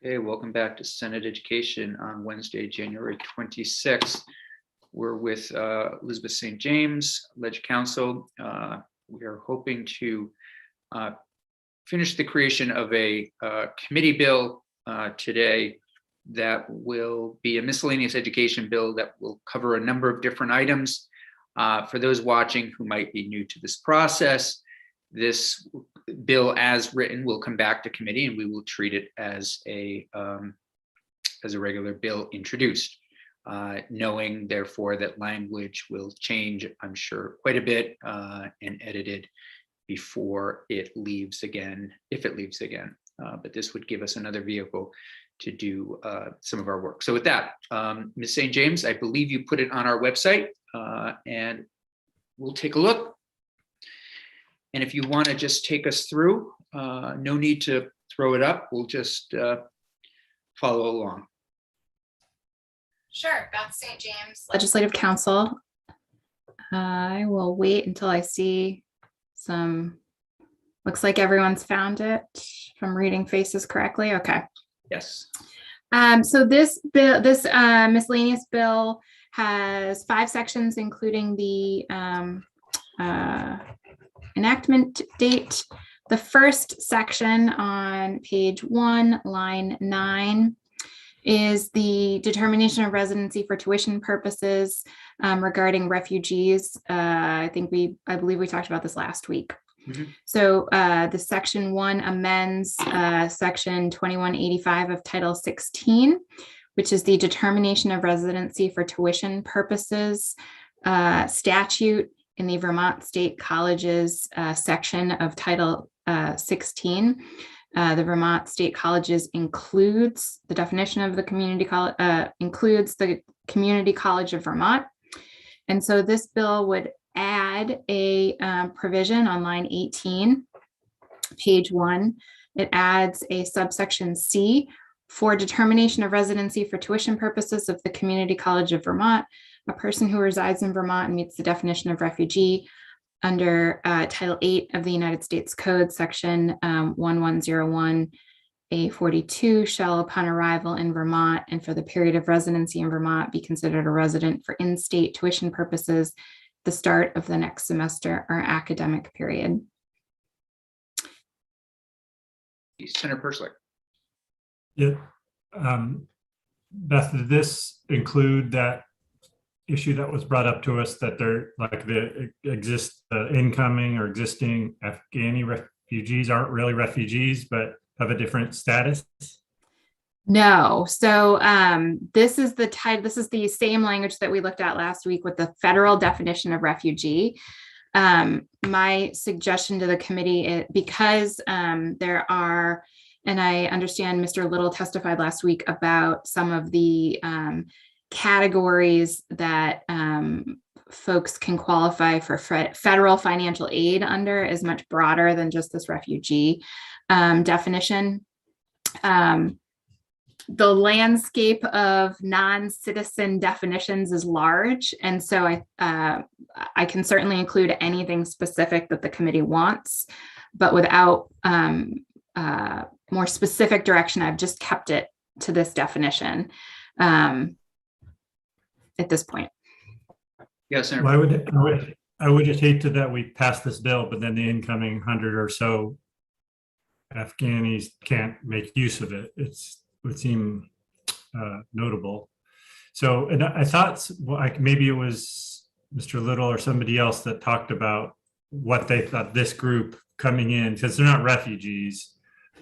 Okay, welcome back to Senate Education on Wednesday, January 26th. We're with Elizabeth St. James, Ledge Council. We are hoping to finish the creation of a committee bill today that will be a miscellaneous education bill that will cover a number of different items. For those watching who might be new to this process, this bill as written will come back to committee and we will treat it as a regular bill introduced, knowing therefore that language will change, I'm sure, quite a bit and edited before it leaves again, if it leaves again. But this would give us another vehicle to do some of our work. So with that, Ms. St. James, I believe you put it on our website and we'll take a look. And if you want to just take us through, no need to throw it up. We'll just follow along. Sure. Beth St. James, Legislative Council. I will wait until I see some. Looks like everyone's found it. If I'm reading faces correctly. Okay. Yes. So this bill, this miscellaneous bill has 5 sections, including the enactment date. The first section on page 1, line 9, is the determination of residency for tuition purposes regarding refugees. I believe we talked about this last week. Mm-hmm. So the section 1 amends section 2185 of Title 16, which is the determination of residency for tuition purposes statute in the Vermont State Colleges section of Title 16. The Vermont State Colleges includes the definition of the community college, includes the Community College of Vermont. And so this bill would add a provision on line 18, page 1. It adds a subsection C for determination of residency for tuition purposes of the Community College of Vermont. A person who resides in Vermont and meets the definition of refugee under Title 8 of the United States Code, section 1101A42 shall, upon arrival in Vermont and for the period of residency in Vermont, be considered a resident for in-state tuition purposes the start of the next semester or academic period. Senator Perslick. Yeah. Beth, did this include that issue that was brought up to us that they're like the incoming or existing Afghani refugees aren't really refugees, but have a different status? No. So this is the same language that we looked at last week with the federal definition of refugee. My suggestion to the committee, because there are, and I understand Mr. Little testified last week about some of the categories that folks can qualify for federal financial aid under is much broader than just this refugee definition. The landscape of non-citizen definitions is large, and so I can certainly include anything specific that the committee wants, but without more specific direction, I've just kept it to this definition at this point. Yes, Senator. Well, I would just hate that we pass this bill, but then the incoming 100 or so Afghanis can't make use of it. It would seem notable. So, and I thought maybe it was Mr. Little or somebody else that talked about what they thought this group coming in, because they're not refugees,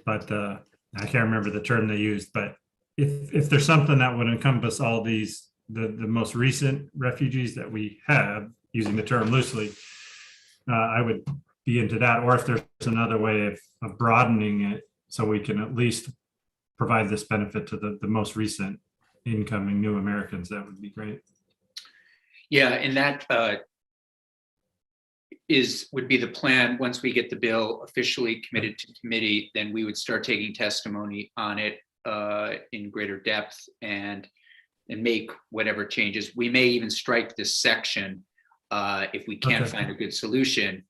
but I can't remember the term they used, but if there's something that would encompass all these, the most recent refugees that we have, using the term loosely, I would be into that. Or if there's another way of broadening it so we can at least provide this benefit to the most recent incoming new Americans, that would be great. Yeah, and that would be the plan. Once we get the bill officially committed to committee, then we would start taking testimony on it in greater depth and make whatever changes. We may even strike this section if we can't find a good solution.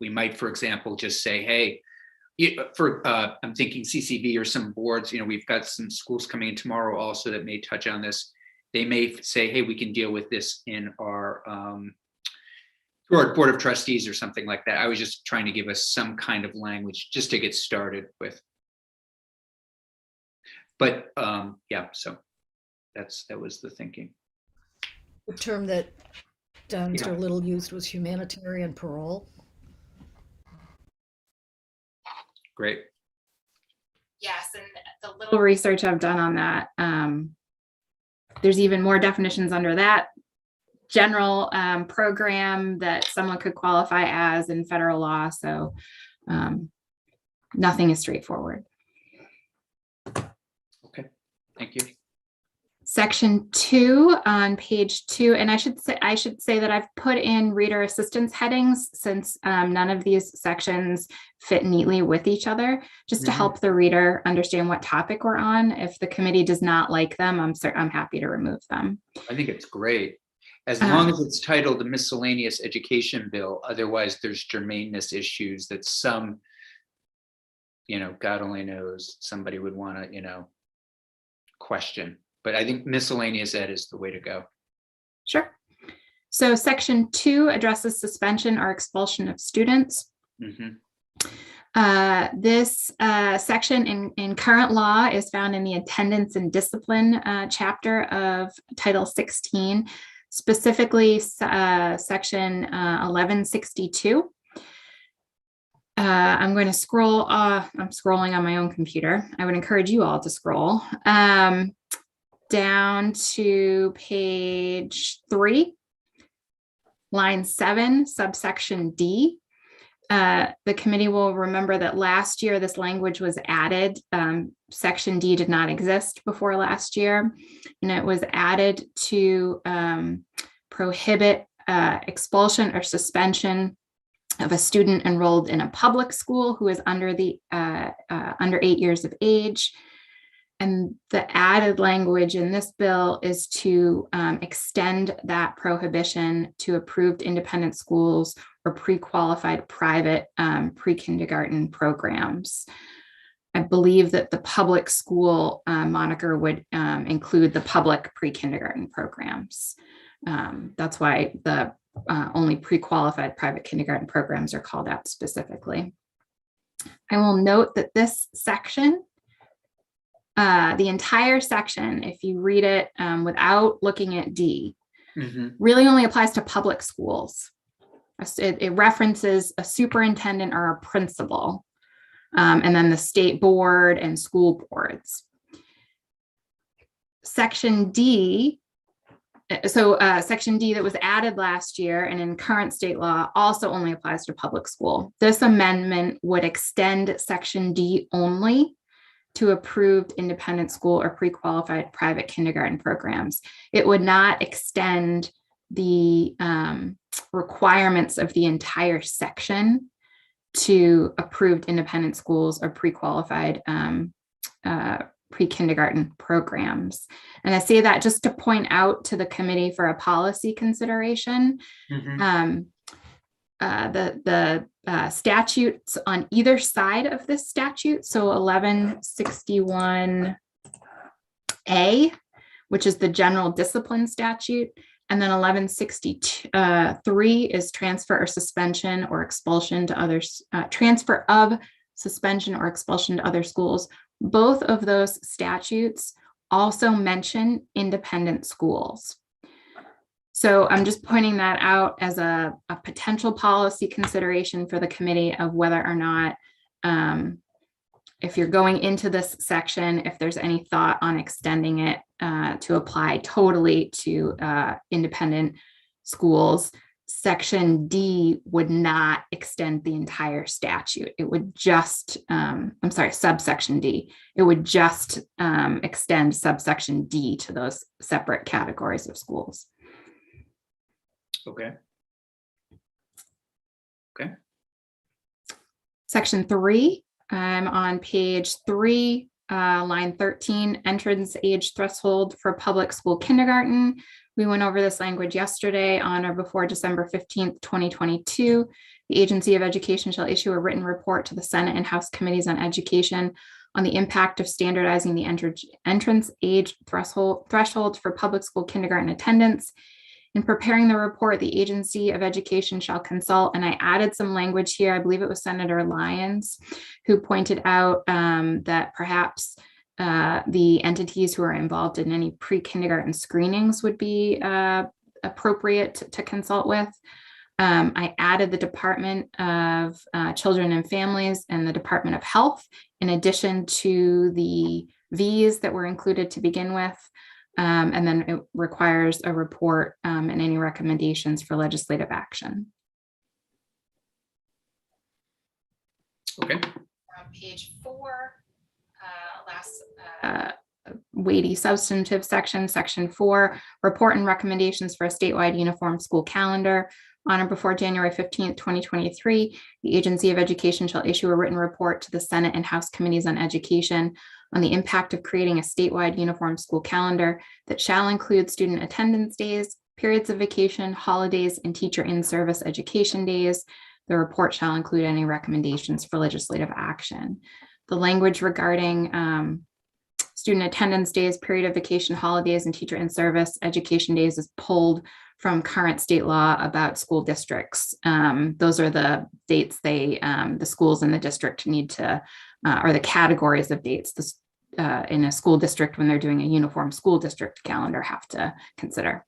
We might, for example, just say, hey, I'm thinking CCB or some boards, we've got some schools coming in tomorrow also that may touch on this. They may say, hey, we can deal with this in our board of trustees or something like that. I was just trying to give us some kind of language just to get started with. But yeah, so that was the thinking. The term that Mr. Little used was humanitarian parole. Great. Yes, and the little research I've done on that, there's even more definitions under that general program that someone could qualify as in federal law. So nothing is straightforward. Okay, thank you. Section 2 on page 2, and I should say that I've put in reader assistance headings since none of these sections fit neatly with each other, just to help the reader understand what topic we're on. If the committee does not like them, I'm happy to remove them. I think it's great, as long as it's titled the Miscellaneous Education Bill. Otherwise, there's germaneness issues that some, God only knows, somebody would want to, question. But I think miscellaneous ed is the way to go. Sure. So section 2 addresses suspension or expulsion of students. This section in current law is found in the attendance and discipline chapter of Title 16, specifically section 1162. I'm going to scroll. I'm scrolling on my own computer. I would encourage you all to scroll down to page 3, line 7, subsection D. The committee will remember that last year this language was added. Section D did not exist before last year, and it was added to prohibit expulsion or suspension of a student enrolled in a public school who is under 8 years of age. And the added language in this bill is to extend that prohibition to approved independent schools or pre-qualified private pre-kindergarten programs. I believe that the public school moniker would include the public pre-kindergarten programs. That's why the only pre-qualified private kindergarten programs are called out specifically. I will note that this section, the entire section, if you read it without looking at D, really only applies to public schools. It references a superintendent or a principal, and then the state board and school boards. Section D, Section D that was added last year and in current state law also only applies to public school. This amendment would extend Section D only to approved independent school or pre-qualified private kindergarten programs. It would not extend the requirements of the entire section to approved independent schools or pre-qualified pre-kindergarten programs. And I say that just to point out to the committee for a policy consideration. The statutes on either side of this statute, so 1161A, which is the general discipline statute, and then 1163 is transfer or suspension or expulsion to others, transfer of suspension or expulsion to other schools. Both of those statutes also mention independent schools. So I'm just pointing that out as a potential policy consideration for the committee of whether or not, if you're going into this section, if there's any thought on extending it to apply totally to independent schools. Section D would not extend the entire statute. It would just, subsection D. It would just extend subsection D to those separate categories of schools. Okay. Section 3, I'm on page 3, line 13, entrance age threshold for public school kindergarten. We went over this language yesterday on or before December 15th, 2022. The Agency of Education shall issue a written report to the Senate and House Committees on Education on the impact of standardizing the entrance age threshold for public school kindergarten attendance. In preparing the report, the Agency of Education shall consult, and I added some language here. I believe it was Senator Lyons who pointed out that perhaps the entities who are involved in any pre-kindergarten screenings would be appropriate to consult with. I added the Department of Children and Families and the Department of Health, in addition to the V's that were included to begin with. And then it requires a report and any recommendations for legislative action. Okay. On page 4, last weighty substantive section, section 4, report and recommendations for a statewide uniform school calendar. On or before January 15th, 2023, the Agency of Education shall issue a written report to the Senate and House Committees on Education on the impact of creating a statewide uniform school calendar that shall include student attendance days, periods of vacation, holidays, and teacher in-service education days. The report shall include any recommendations for legislative action. The language regarding student attendance days, period of vacation, holidays, and teacher in-service education days is pulled from current state law about school districts. Those are the dates the schools in the district need to, or the categories of dates in a school district when they're doing a uniform school district calendar have to consider.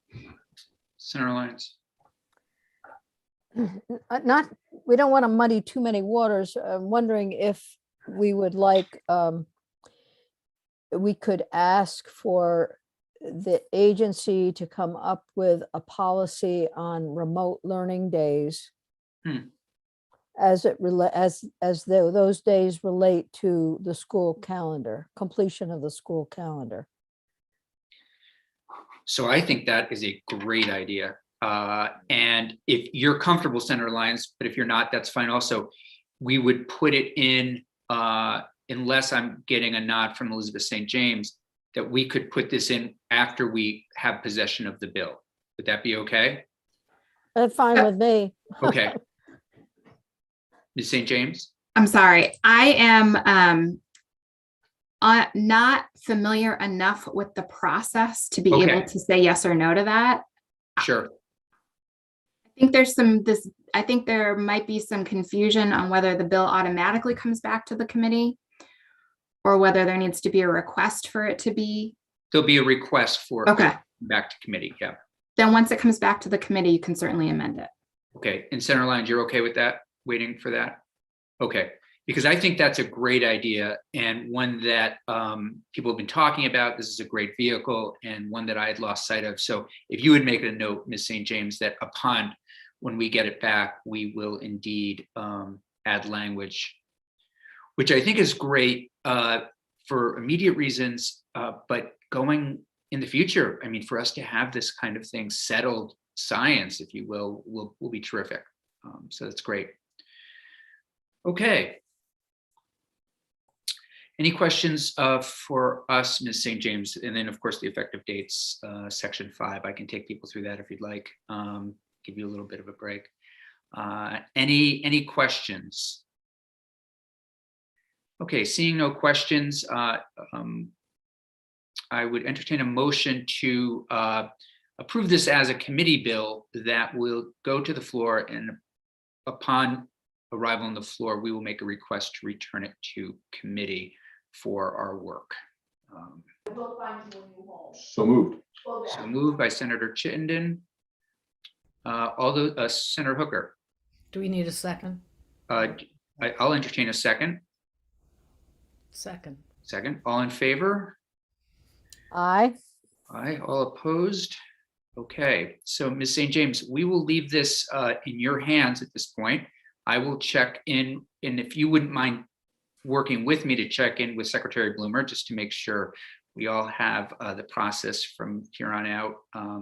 Senator Lyons. We don't want to muddy too many waters. I'm wondering if we would like, we could ask for the agency to come up with a policy on remote learning days as those days relate to the school calendar, completion of the school calendar. So I think that is a great idea. And if you're comfortable, Senator Lyons, but if you're not, that's fine also. We would put it in, unless I'm getting a nod from Elizabeth St. James, that we could put this in after we have possession of the bill. Would that be okay? That's fine with me. Okay. Ms. St. James? I'm sorry, I am not familiar enough with the process to be able to say yes or no to that. Sure. I think I think there might be some confusion on whether the bill automatically comes back to the committee or whether there needs to be a request for it to be. There'll be a request for it back to committee, yeah. Then once it comes back to the committee, you can certainly amend it. Okay, and Senator Lyons, you're okay with that, waiting for that? Okay, because I think that's a great idea and one that people have been talking about. This is a great vehicle and one that I had lost sight of. So if you would make it a note, Ms. St. James, that upon when we get it back, we will indeed add language, which I think is great for immediate reasons, but going in the future, I mean, for us to have this kind of thing settled science, if you will be terrific. So that's great. Okay. Any questions for us, Ms. St. James? And then, of course, the effective dates, section 5. I can take people through that if you'd like. Give you a little bit of a break. Any questions? Okay, seeing no questions, I would entertain a motion to approve this as a committee bill that will go to the floor, and upon arrival on the floor, we will make a request to return it to committee for our work. So moved. So moved by Senator Chittenden. Senator Hooker. Do we need a second? I'll entertain a second. Second. Second. All in favor? Aye. Aye. All opposed? Okay. So Ms. St. James, we will leave this in your hands at this point. I will check in, and if you wouldn't mind working with me to check in with Secretary Bloomer, just to make sure we all have the process from here on out,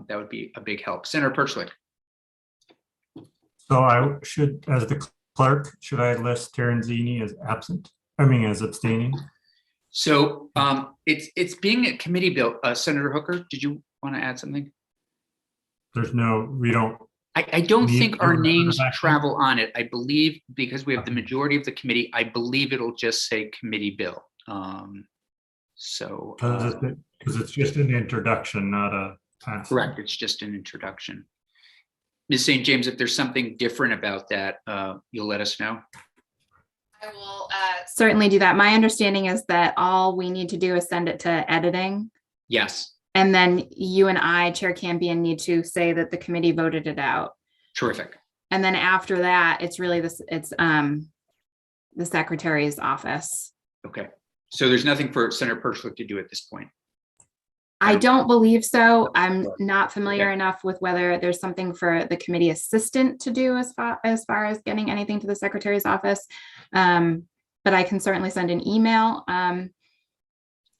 that would be a big help. Senator Perchlik. So I should, as the clerk, should I list Terenzini as absent? I mean, as abstaining? So it's being a committee bill. Senator Hooker, did you want to add something? We don't I don't Need think our to names back up? travel on it. I believe because we have the Okay. majority of the committee, I believe it'll just say committee bill. So Because it's just an introduction, not a pass. correct, it's just an introduction. Ms. St. James, if there's something different about that, you'll let us know. I will certainly do that. My understanding is that all we need to do is send it to editing. Yes, And then you and I, Chair Campion, need to say that the committee voted it out. terrific. And then after that, it's really the secretary's office. Okay, so there's nothing for Senator Perchlik to do at this point. I don't believe so. I'm not familiar Okay. enough with whether there's something for the committee assistant to do as far as getting anything to the secretary's office. But I can certainly send an email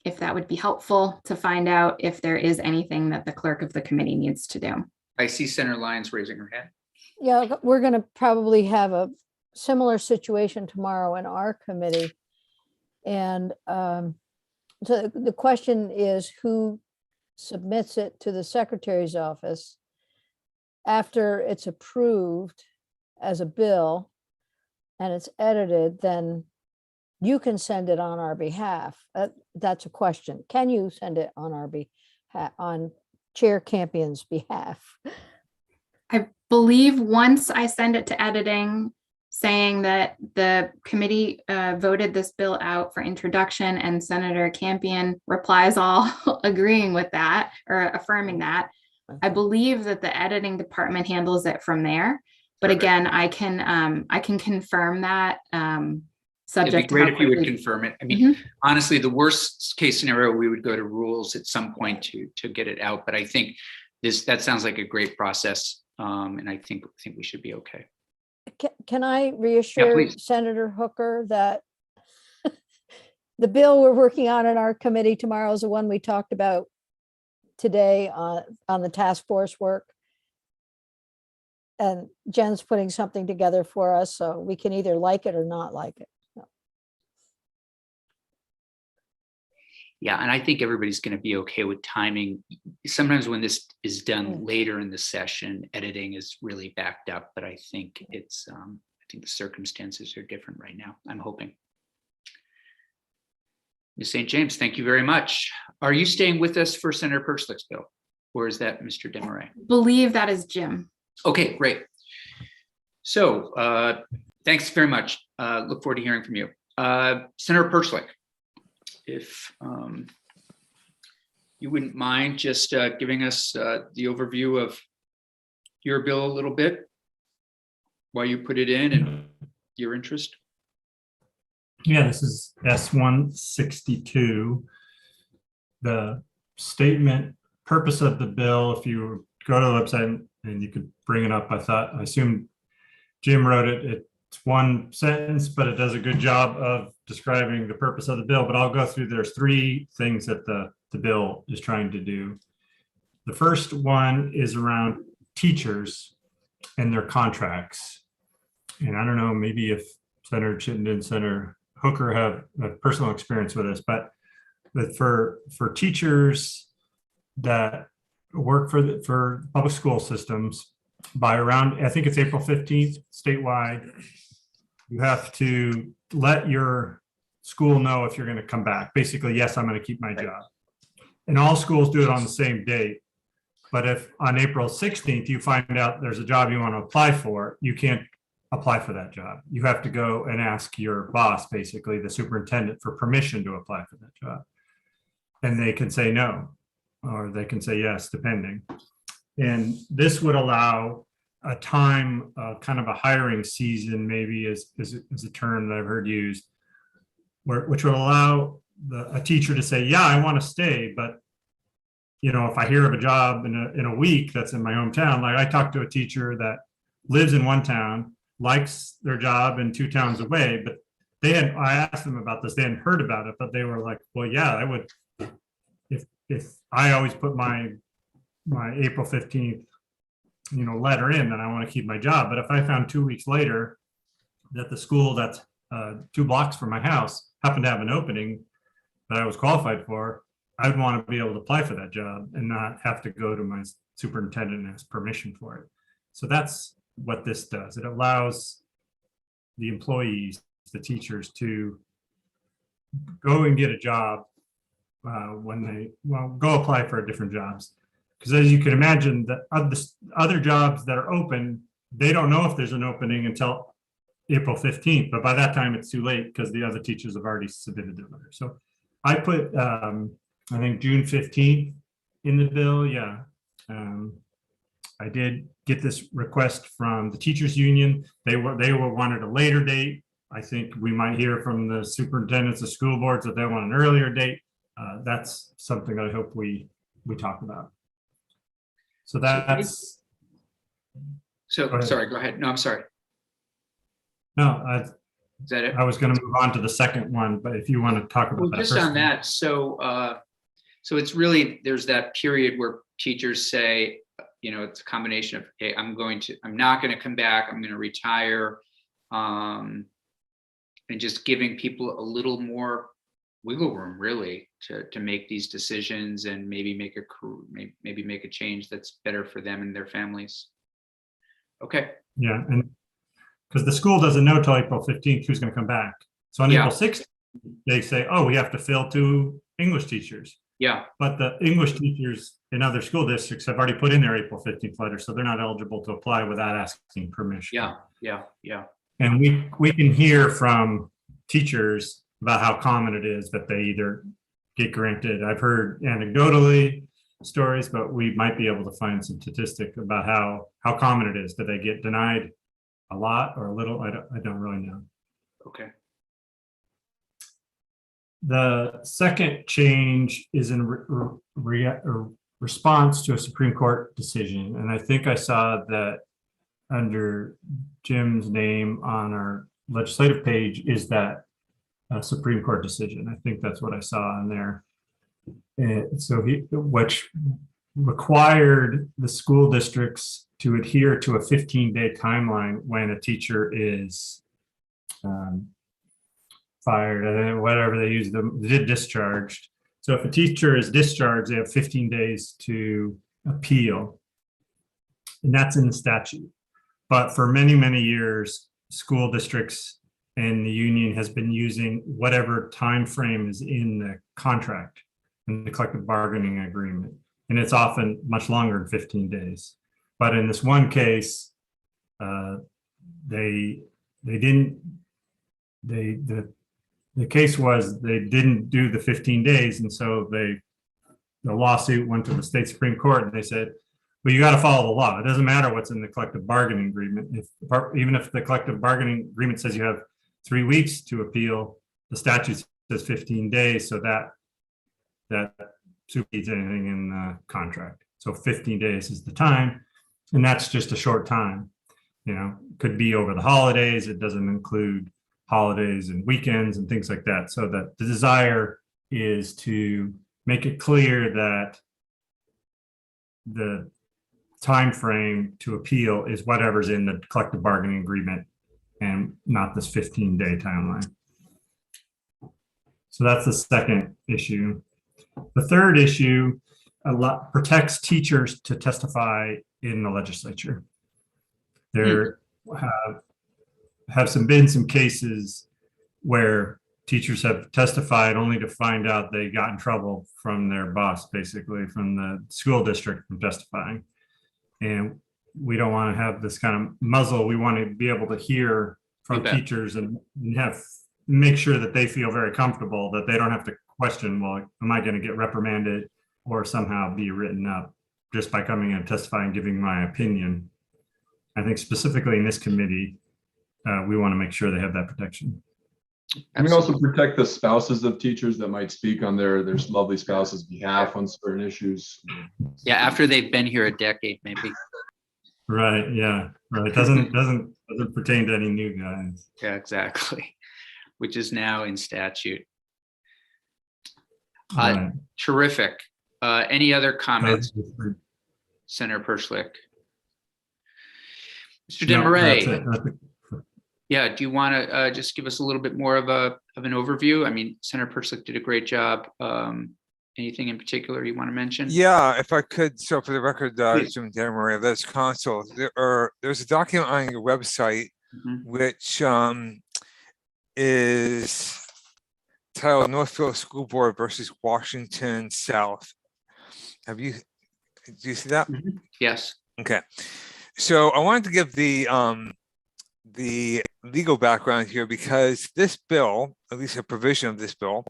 if that would be helpful to find out if there is anything that the clerk of the committee needs to do. I see Senator Lyons raising her hand. Yeah, we're going to probably have a similar situation tomorrow in our committee. And so the question is who submits it to the secretary's office after it's approved as a bill and it's edited, then you can send it on our behalf. That's a question. Can you send it on our behalf, on Chair Campion's behalf? I believe once I send it to editing, saying that the committee voted this bill out for introduction and Senator Campion replies all agreeing with that or affirming that, I believe that the editing department handles it from there. But Perfect. again, I can confirm that. It'd be Subject to great how if you would quickly- confirm it. I mean, honestly, the worst case scenario, we would go to rules at some point to get it out. But I think that sounds like a great process. And I think we should be okay. Can I reassure please. Senator Hooker that the bill we're working on in our committee tomorrow is the one we talked about today on the task force work? And Jen's putting something together for us, so we can either like it or not like it. Yeah, and I think everybody's going to be okay with timing. Sometimes when this is done later in the session, editing is really backed up, but I think I think the circumstances are different right now. I'm hoping. Ms. St. James, thank you very much. Are you staying with us for Senator Perchlik's bill, or is that Mr. Desmarais? Believe that is Jim. Okay, great. So thanks very much. Look forward to hearing from you. Senator Perchlik, if you wouldn't mind just giving us the overview of your bill a little bit, why you put it in and your interest. Yeah, this is S-162. The statement, purpose of the bill, if you go to the website and you could bring it up, I assume Jim wrote it. It's one sentence, but it does a good job of describing the purpose of the bill. But I'll go through, there's three things that the bill is trying to do. The first one is around teachers and their contracts. And I don't know, maybe if Senator Chittenden and Senator Hooker have a personal experience with this, but for teachers that work for public school systems, by around, I think it's April 15th, statewide, you have to let your school know if you're going to come back. Basically, yes, I'm going to keep my job. And all schools do it on the same date. But if on April 16th, you find out there's a job you want to apply for, you can't apply for that job. You have to go and ask your boss, basically the superintendent, for permission to apply for that job. And they can say no, or they can say yes, depending. And this would allow a time, kind of a hiring season, maybe is a term that I've heard used, which would allow a teacher to say, yeah, I want to stay, but if I hear of a job in a week that's in my hometown, like I talked to a teacher that lives in one town, likes their job in two towns away, but I asked them about this, they hadn't heard about it, but they were like, well, yeah, I would, if I always put my April 15th, letter in, then I want to keep my job. But if I found 2 weeks later that the school that's 2 blocks from my house happened to have an opening that I was qualified for, I would want to be able to apply for that job and not have to go to my superintendent and ask permission for it. So that's what this does. It allows the employees, the teachers, to go and get a job when they go apply for different jobs. Because as you can imagine, the other jobs that are open, they don't know if there's an opening until April 15th, but by that time it's too late because the other teachers have already submitted their letter. So I put, I think June 15th in the bill. Yeah. I did get this request from the teachers union. They wanted a later date. I think we might hear from the superintendents of school boards that they want an earlier date. That's something that I hope we talk about. So that's. So sorry, go ahead. No, I'm sorry. No, Is that it? I was going to move on to the second one, but if you want to talk about that Just first on that. So it's really, there's that period where teachers say, it's a combination of, okay, I'm not going to come back. I'm going to retire. And just giving people a little more wiggle room, really, to make these decisions and maybe make a change that's better for them and their families. Okay. Yeah, and because the school doesn't know till April 15th who's going to come back. So on April 16th, they say, oh, we have to fill 2 English teachers. Yeah. But the English teachers in other school districts have already put in their April 15th letter, so they're not eligible to apply without asking permission. Yeah. And we can hear from teachers about how common it is that they either get granted. I've heard anecdotally stories, but we might be able to find some statistic about how common it is that they get denied a lot or a little. I don't really know. Okay. The second change is in response to a Supreme Court decision. And I think I saw that under Jim's name on our legislative page is that Supreme Court decision. I think that's what I saw on there. And so which required the school districts to adhere to a 15-day timeline when a teacher is fired, and whatever they use, discharged. So if a teacher is discharged, they have 15 days to appeal. And that's in the statute. But for many, many years, school districts and the union has been using whatever time frame is in the contract and the collective bargaining agreement. And it's often much longer than 15 days. But in this one case, the case was they didn't do the 15 days. And so the lawsuit went to the state Supreme Court and they said, well, you got to follow the law. It doesn't matter what's in the collective bargaining agreement. Even if the collective bargaining agreement says you have 3 weeks to appeal, the statute says 15 days. So that supersedes anything in the contract. So 15 days is the time. And that's just a short time. Could be over the holidays. It doesn't include holidays and weekends and things like that. So that the desire is to make it clear that the time frame to appeal is whatever's in the collective bargaining agreement and not this 15-day timeline. So that's the second issue. The third issue protects teachers to testify in the legislature. There have been some cases where teachers have testified only to find out they got in trouble from their boss, basically from the school district, from testifying. And we don't want to have this kind of muzzle. We want to be able to hear from teachers and make sure that they feel very comfortable, that they don't have to question, well, am I going to get reprimanded or somehow be written up just by coming and testifying, giving my opinion. I think specifically in this committee, we want to make sure they have that protection. And we also protect the spouses of teachers that might speak on their lovely spouse's behalf on certain issues. Yeah, after they've been here a decade, maybe. Right. Yeah. Right. It doesn't pertain to any new guys. Yeah, exactly. Which is now in statute. Right. Terrific. Any other comments, Senator Perschlick? Mr. DeMarais. Yeah, do you want to just give us a little bit more of an overview? I mean, Senator Perschlick did a great job anything in particular you want to mention? Yeah, if I could, so for the record, Please. Jim Demery, that's council. There's a document on your website Mhm. which is titled Northfield School Board versus Washington South. Do you see that? Mhm. Yes. Okay. So I wanted to give the legal background here because this bill, at least a provision of this bill,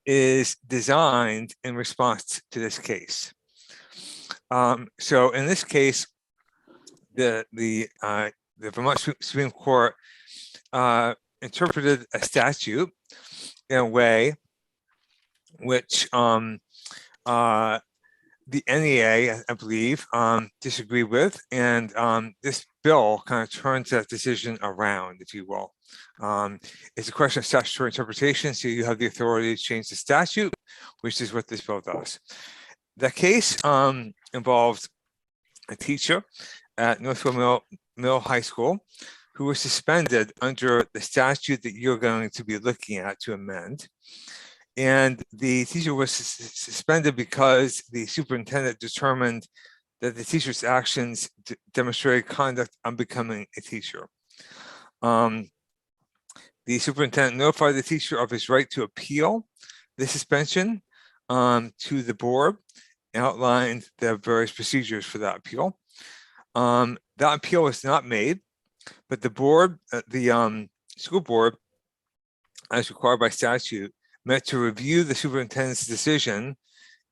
is designed in response to this case. So in this case, the Vermont Supreme Court interpreted a statute in a way which the NEA, I believe, disagreed with, and this bill kind of turns that decision around, if you will. It's a question of statutory interpretation, so you have the authority to change the statute, which is what this bill does. The case involved a teacher at Northfield Middle High School who was suspended under the statute that you're going to be looking at to amend. And the teacher was suspended because the superintendent determined that the teacher's actions demonstrated conduct unbecoming a teacher. The superintendent notified the teacher of his right to appeal the suspension to the board, and outlined the various procedures for that appeal. That appeal was not made, but the board, the school board, as required by statute, met to review the superintendent's decision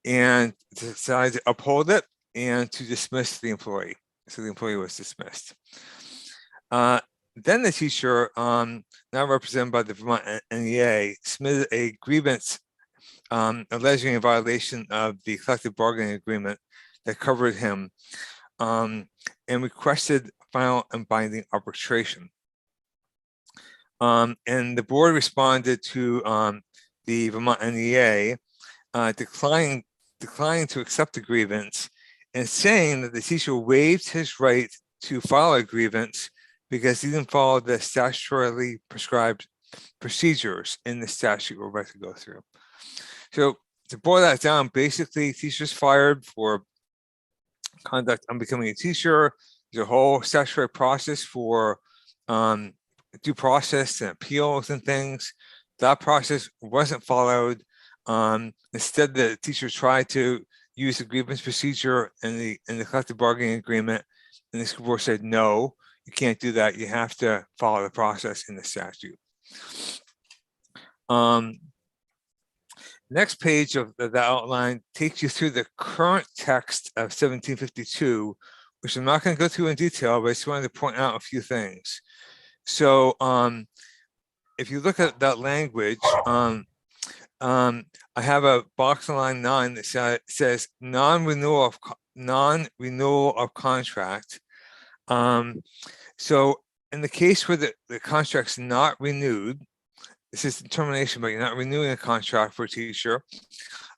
and decided to uphold it and to dismiss the employee. So the employee was dismissed. Then the teacher, now represented by the Vermont NEA, submitted a grievance alleging a violation of the collective bargaining agreement that covered him, and requested final and binding arbitration. And the board responded to the Vermont NEA, declining to accept the grievance and saying that the teacher waived his right to file a grievance because he didn't follow the statutorily prescribed procedures in the statute we're about to go through. So to boil that down, basically teachers fired for conduct unbecoming a teacher. There's a whole statutory process for due process and appeals and things. That process wasn't followed. Instead, the teacher tried to use the grievance procedure in the collective bargaining agreement, and the school board said, no, you can't do that. You have to follow the process in the statute. Next page of the outline takes you through the current text of 1752, which I'm not going to go through in detail, but I just wanted to point out a few things. So if you look at that language, I have a box on line 9 that says non-renewal of contract. So in the case where the contract's not renewed, this is termination, but you're not renewing a contract for a teacher.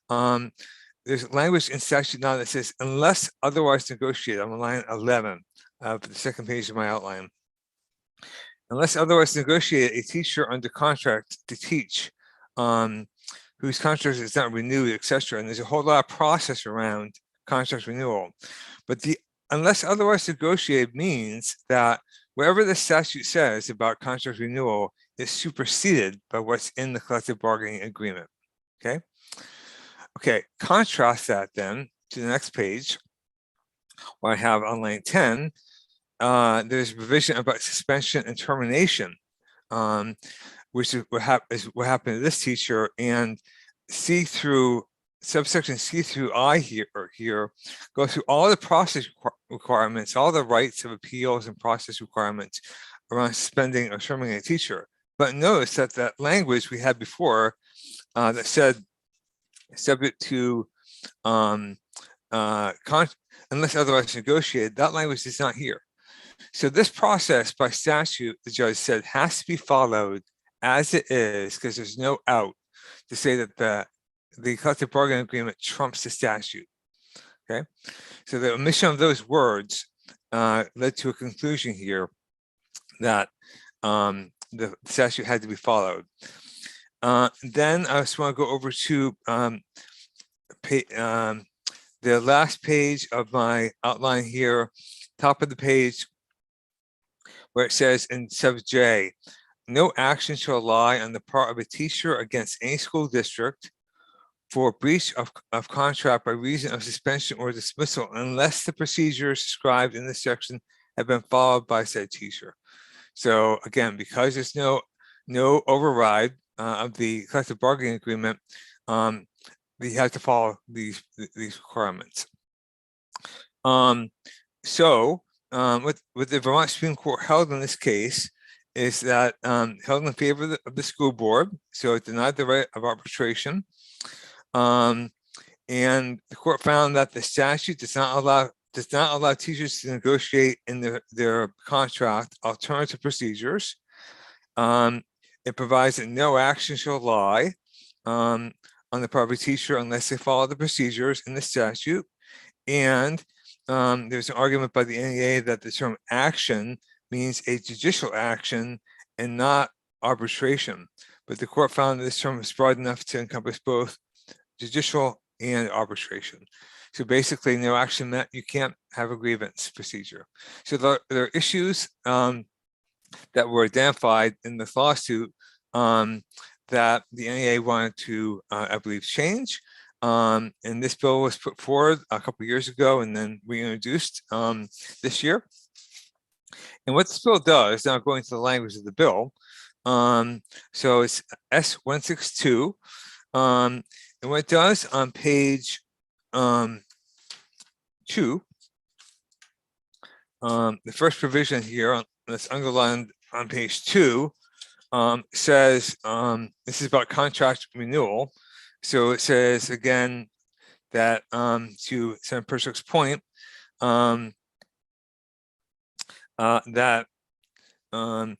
There's language in statute now that says unless otherwise negotiated. I'm on line 11 of the second page of my outline. Unless otherwise negotiated, a teacher under contract to teach, whose contract is not renewed, etc. And there's a whole lot of process around contract renewal. But the unless otherwise negotiated means that whatever the statute says about contract renewal is superseded by what's in the collective bargaining agreement. Okay. Okay. Contrast that then to the next page, where I have on line 10. There's a provision about suspension and termination, which is what happened to this teacher, and subsection C through I here go through all the process requirements, all the rights of appeals and process requirements around suspending or terminating a teacher. But notice that language we had before that said subject to unless otherwise negotiated, that language is not here. So this process by statute, the judge said, has to be followed as it is, because there's no out to say that the collective bargaining agreement trumps the statute. Okay, so the omission of those words led to a conclusion here that the statute had to be followed. Then I just want to go over to the last page of my outline here, top of the page, where it says in sub J, no action shall lie on the part of a teacher against any school district for breach of contract by reason of suspension or dismissal unless the procedures described in this section have been followed by said teacher. So again, because there's no override of the collective bargaining agreement, we have to follow these requirements. So what the Vermont Supreme Court held in this case is that held in favor of the school board, so it denied the right of arbitration. And the court found that the statute does not allow teachers to negotiate in their contract alternative procedures. It provides that no action shall lie on the part of a teacher unless they follow the procedures in the statute. And there's an argument by the NEA that the term action means a judicial action and not arbitration. But the court found that this term is broad enough to encompass both judicial and arbitration. So basically, no action meant you can't have a grievance procedure. So there are issues that were identified in this lawsuit that the NEA wanted to, I believe, change. And this bill was put forward a couple of years ago and then reintroduced this year. And what this bill does, now going to the language of the bill, so it's S162. And what it does on page 2, the first provision here that's underlined on page 2 says, this is about contract renewal. So it says again that to Senator Persick's point, that a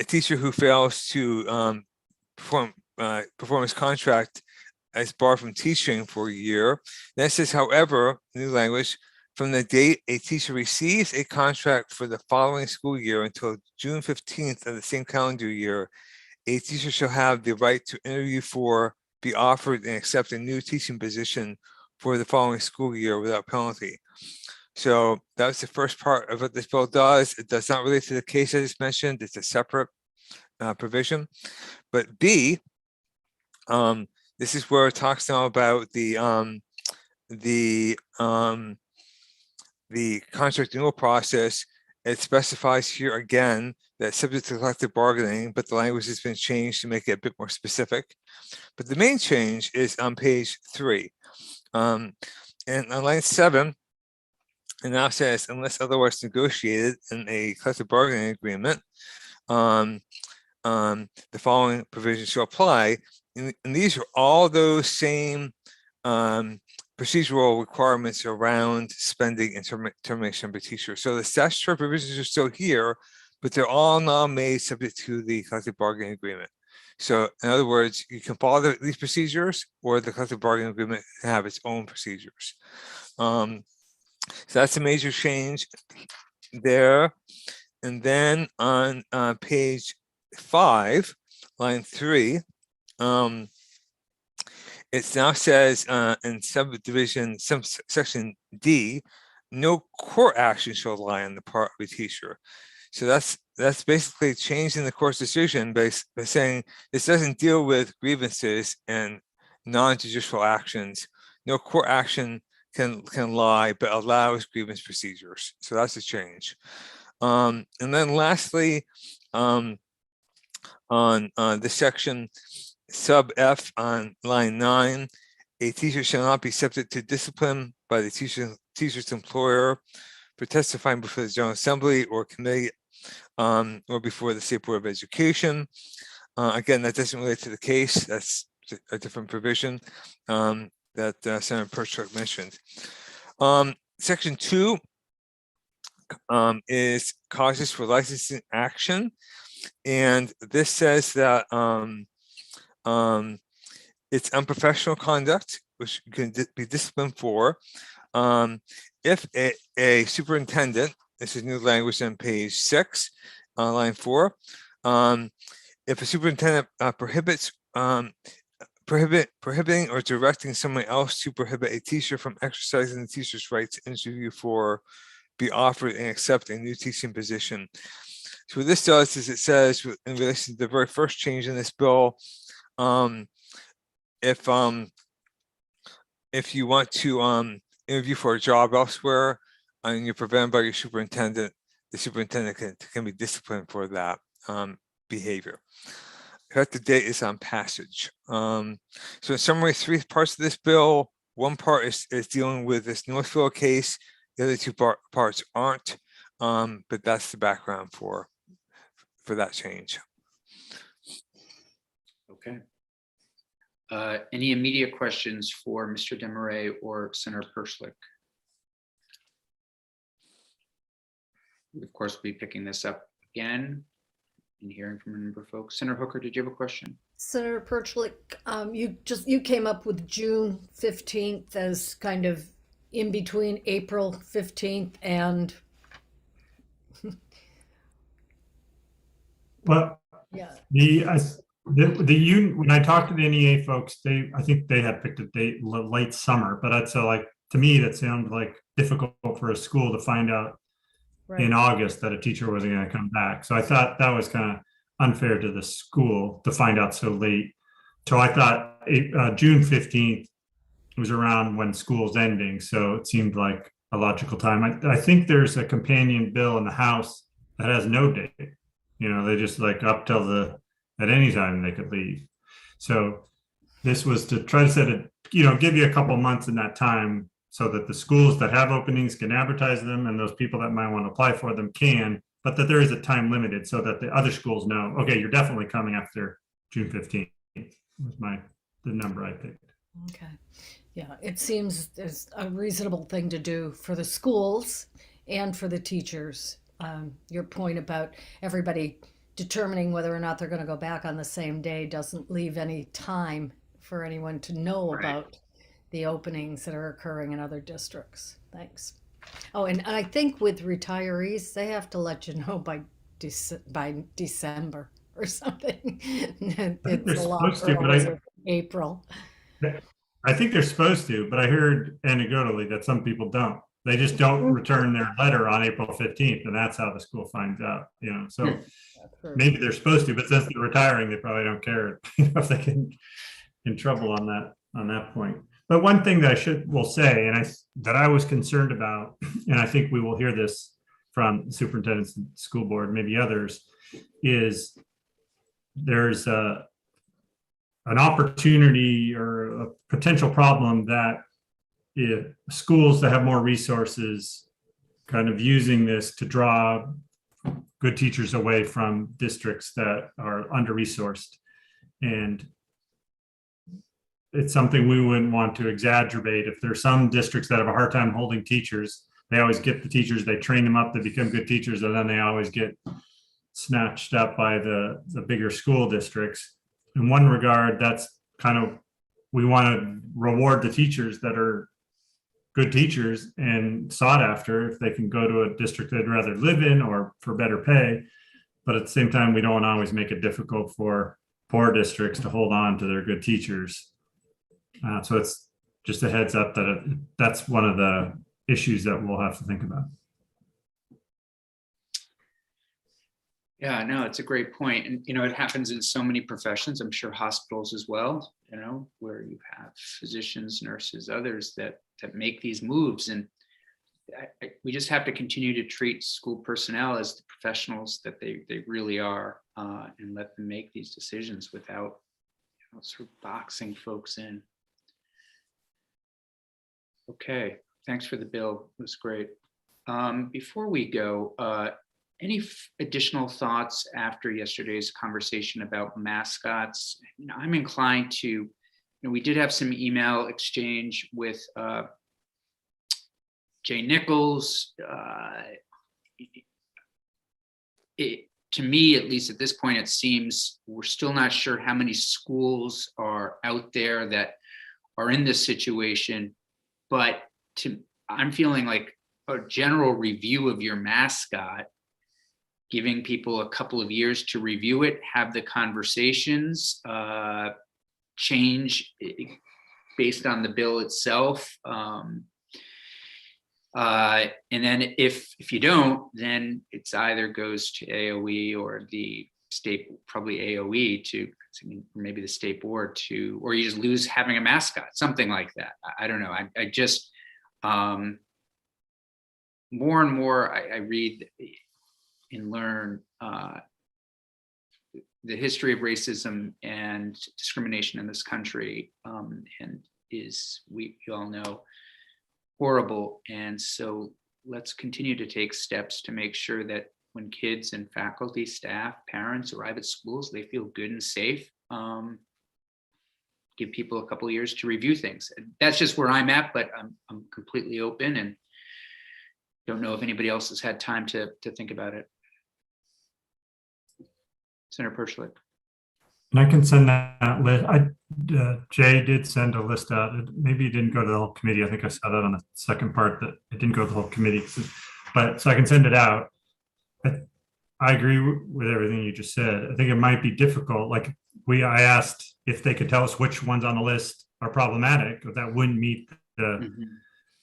teacher who fails to perform his contract is barred from teaching for a year. Then it says, however, new language, from the date a teacher receives a contract for the following school year until June 15th of the same calendar year, a teacher shall have the right to interview for, be offered, and accept a new teaching position for the following school year without penalty. So that was the first part of what this bill does. It does not relate to the case I just mentioned. It's a separate provision. But B, this is where it talks now about the contract renewal process. It specifies here again that subject to collective bargaining, but the language has been changed to make it a bit more specific. But the main change is on page 3. And on line 7, it now says, unless otherwise negotiated in a collective bargaining agreement, the following provisions shall apply. And these are all those same procedural requirements around spending and termination of a teacher. So the statutory provisions are still here, but they're all now made subject to the collective bargaining agreement. So in other words, you can follow these procedures, or the collective bargaining agreement can have its own procedures. So that's a major change there. And then on page 5, line 3, it now says in subdivision, section D, no court action shall lie on the part of a teacher. So that's basically changing the court's decision by saying this doesn't deal with grievances and non-judicial actions. No court action can lie, but allows grievance procedures. So that's a change. And then lastly, on this section, sub F on line 9, a teacher shall not be subject to discipline by the teacher's employer for testifying before the General Assembly or committee or before the State Board of Education. Again, that doesn't relate to the case. That's a different provision that Senator Persick mentioned. Section 2 is causes for licensing action. And this says that it's unprofessional conduct, which you can be disciplined for. If a superintendent, this is new language on page 6, line 4, if a superintendent prohibits prohibiting or directing someone else to prohibit a teacher from exercising the teacher's right to interview for, be offered and accept a new teaching position. So what this does is it says in relation to the very first change in this bill, if you want to interview for a job elsewhere and you're prevented by your superintendent, the superintendent can be disciplined for that behavior. Effective date is on passage. So in summary, 3 parts of this bill. One part is dealing with this Northfield case. The other 2 parts aren't, but that's the background for that change. Okay. Any immediate questions for Mr. Demaray or Senator Perschlick? We, of course, will be picking this up again and hearing from a number of folks. Senator Hooker, did you have a question? Senator Perchlik, you came up with June 15th as kind of in between April 15th and Well, yeah. When I talked to the NEA folks, I think they had picked a date late summer, but I'd say, like, to me, that sounded like difficult for a school to find out in August that a teacher wasn't going to come back. So I thought that was kind of unfair to the school to find out so late. So I thought June 15th was around when school's ending. So it seemed like a logical time. I think there's a companion bill in the House that has no date. You know, they just like up till at any time they could leave. So this was to try to set it, give you a couple months in that time so that the schools that have openings can advertise them, and those people that might want to apply for them can, but that there is a time limited so that the other schools know, okay, you're definitely coming after June 15th was the number I picked. Okay. Yeah, it seems there's a reasonable thing to do for the schools and for the teachers. Your point about everybody determining whether or not they're going to go back on the same day doesn't leave any time for anyone to know about the openings that are occurring in other districts. Thanks. Oh, and I think with retirees, they have to let you know by December or something. It's a lot earlier, April. I think they're supposed to, but I heard anecdotally that some people don't. They just don't return their letter on April 15th, and that's how the school finds out. So maybe they're supposed to, but since they're retiring, they probably don't care if they get in trouble on that point. But one thing that will say, and that I was concerned about, and I think we will hear this from superintendents and school board, maybe others, is there's an opportunity or a potential problem that if schools that have more resources kind of using this to draw good teachers away from districts that are under-resourced. And it's something we wouldn't want to exacerbate. If there's some districts that have a hard time holding teachers, they always get the teachers, they train them up to become good teachers, and then they always get snatched up by the bigger school districts. In one regard, that's kind of, we want to reward the teachers that are good teachers and sought after if they can go to a district they'd rather live in or for better pay. But at the same time, we don't always make it difficult for poor districts to hold on to their good teachers. So it's just a heads up that that's one of the issues that we'll have to think about. Yeah, no, it's a great point. And, it happens in so many professions, I'm sure hospitals as well, where you have physicians, nurses, others that make these moves. And we just have to continue to treat school personnel as the professionals that they really are, and let them make these decisions without sort of boxing folks in. Okay, thanks for the bill. It was great. Before we go, any additional thoughts after yesterday's conversation about mascots? I'm inclined to, we did have some email exchange with Jay Nichols. To me, at least at this point, it seems we're still not sure how many schools are out there that are in this situation. But I'm feeling like a general review of your mascot, giving people a couple of years to review it, have the conversations, change based on the bill itself. And then if you don't, then it's either goes to AOE or the state, probably AOE to maybe the state board to, or you just lose having a mascot, something like that. I don't know. I just, more and more I read and learn the history of racism and discrimination in this country, and is, we all know, horrible. And so let's continue to take steps to make sure that when kids and faculty, staff, parents arrive at schools, they feel good and safe. Give people a couple of years to review things. That's just where I'm at, but I'm completely open and don't know if anybody else has had time to think about it. Senator Pershlik. And I can send that list. Jay did send a list out. Maybe it didn't go to the whole committee. I think I saw that on the second part that it didn't go to the whole committee. But so I can send it out. I agree with everything you just said. I think it might be difficult. Like I asked if they could tell us which ones on the list are problematic, or that wouldn't meet the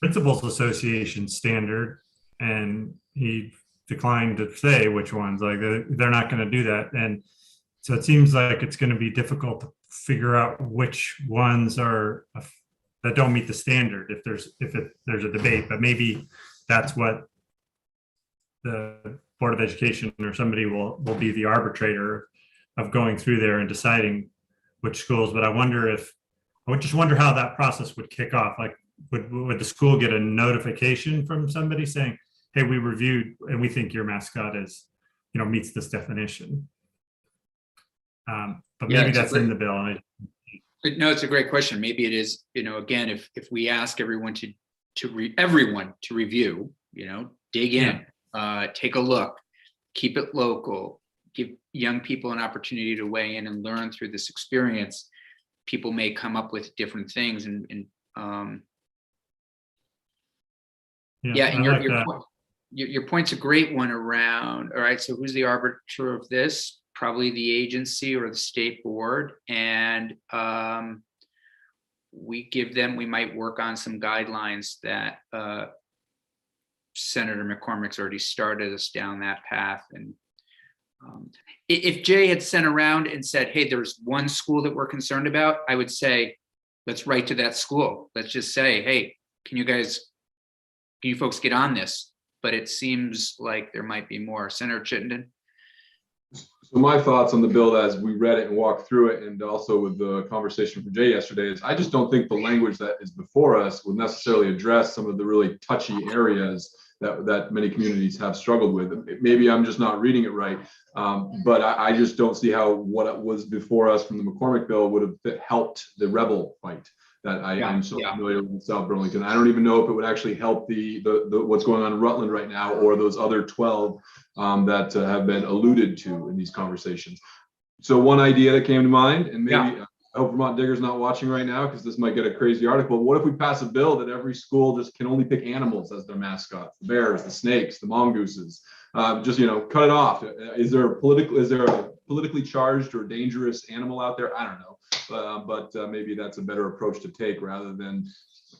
Principals Association standard, and he declined to say which ones. Like they're not going to do that, and so it seems like it's going to be difficult to figure out which ones are that don't meet the standard if there's a debate. But maybe that's what the Board of Education or somebody will be the arbitrator of going through there and deciding which schools. But I would just wonder how that process would kick off. Like would the school get a notification from somebody saying, hey, we reviewed and we think your mascot is, meets this definition? But maybe that's in the bill. No, it's a great question. Maybe it is, again, if we ask everyone everyone to review, dig in, take a look, keep it local, give young people an opportunity to weigh in and learn through this experience, people may come up with different things. And your point's a great one around, all right, so who's the arbiter of this? Probably the agency or the state board. And we might work on some guidelines that Senator McCormick's already started us down that path. And if Jay had sent around and said, hey, there's one school that we're concerned about, I would say, let's write to that school. Let's just say, hey, can you folks get on this? But it seems like there might be more. Senator Chittenden? So my thoughts on the bill as we read it and walked through it, and also with the conversation from Jay yesterday, is I just don't think the language that is before us will necessarily address some of the really touchy areas that many communities have struggled with. Maybe I'm just not reading it right, but I just don't see how what was before us from the McCormick bill would have helped the rebel fight that I'm so familiar with South Burlington. I don't even know if it would actually help the what's going on in Rutland right now, or those other 12 that have been alluded to in these conversations. So one idea that came to mind, and maybe I hope Vermont Digger's not watching right now because this might get a crazy article. What if we pass a bill that every school just can only pick animals as their mascots? The bears, the snakes, the mongooses. Just cut it off. Is there a politically charged or dangerous animal out there? I don't know. But maybe that's a better approach to take, rather than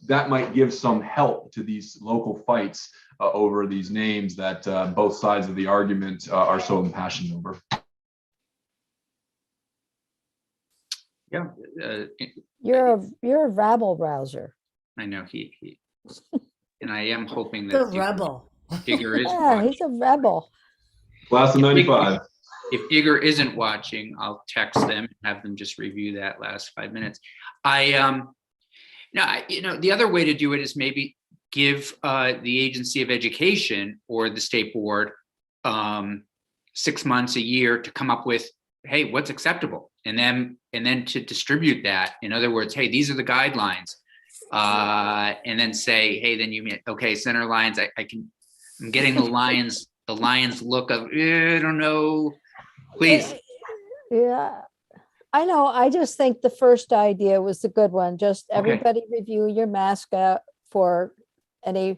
that might give some help to these local fights over these names that both sides of the argument are so impassioned over. Yeah. You're a rabble rouser. I know he and I am hoping The that rebel. Digger is Yeah, watching. he's a rebel. Class of 95. If Digger isn't watching, I'll text them and have them just review that last 5 minutes. The other way to do it is maybe give the Agency of Education or the state board 6 months, a year to come up with, hey, what's acceptable, and then to distribute that. In other words, hey, these are the guidelines, and then say, hey, then Senator Lyons, I'm getting the Lions look of, I don't know. Please. Yeah, I know. I just think the first idea was the good one. Just everybody review your mascot for any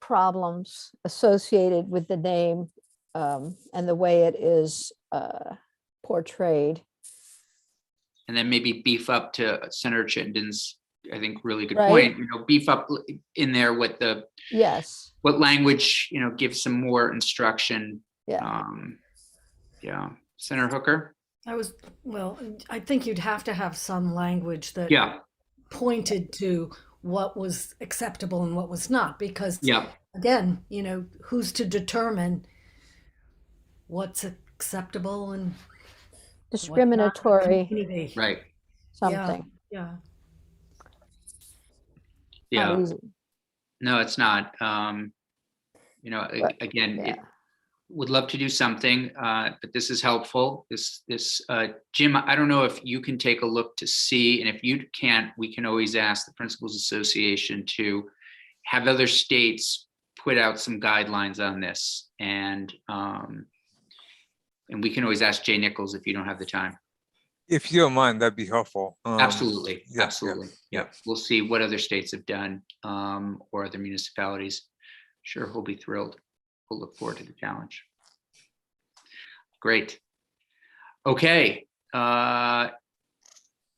problems associated with the name and the way it is portrayed. And then maybe beef up to Senator Chittenden's, I think, really good Right. point, beef up in there what Yes, language, give some more instruction. yeah, Yeah. Senator Hooker? I think you'd have to have some language that Yeah. pointed to what was acceptable and what was not, because Yeah. again, who's to determine what's acceptable and what's not in the discriminatory community? Right. something. Yeah. Yeah. Not easy. No, it's not. But, Again, yeah. would love to do something, but this is helpful. Jim, I don't know if you can take a look to see, and if you can't, we can always ask the Principals Association to have other states put out some guidelines on this, and we can always ask Jay Nichols if you don't have the time. If you don't mind, that'd be helpful. Absolutely, yeah, absolutely. Yeah, we'll see what other states have done, or other municipalities. Sure, he'll be thrilled. We'll look forward to the challenge. Great. Okay.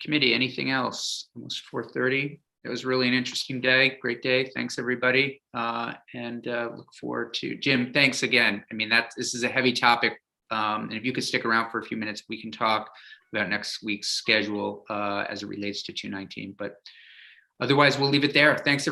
Committee, anything else? Almost 4:30. It was really an interesting day. Great day. Thanks, everybody. And look forward to Jim. Thanks again. I mean, this is a heavy topic. And if you could stick around for a few minutes, we can talk about next week's schedule as it relates to 219. But otherwise, we'll leave it there. Thanks, everybody.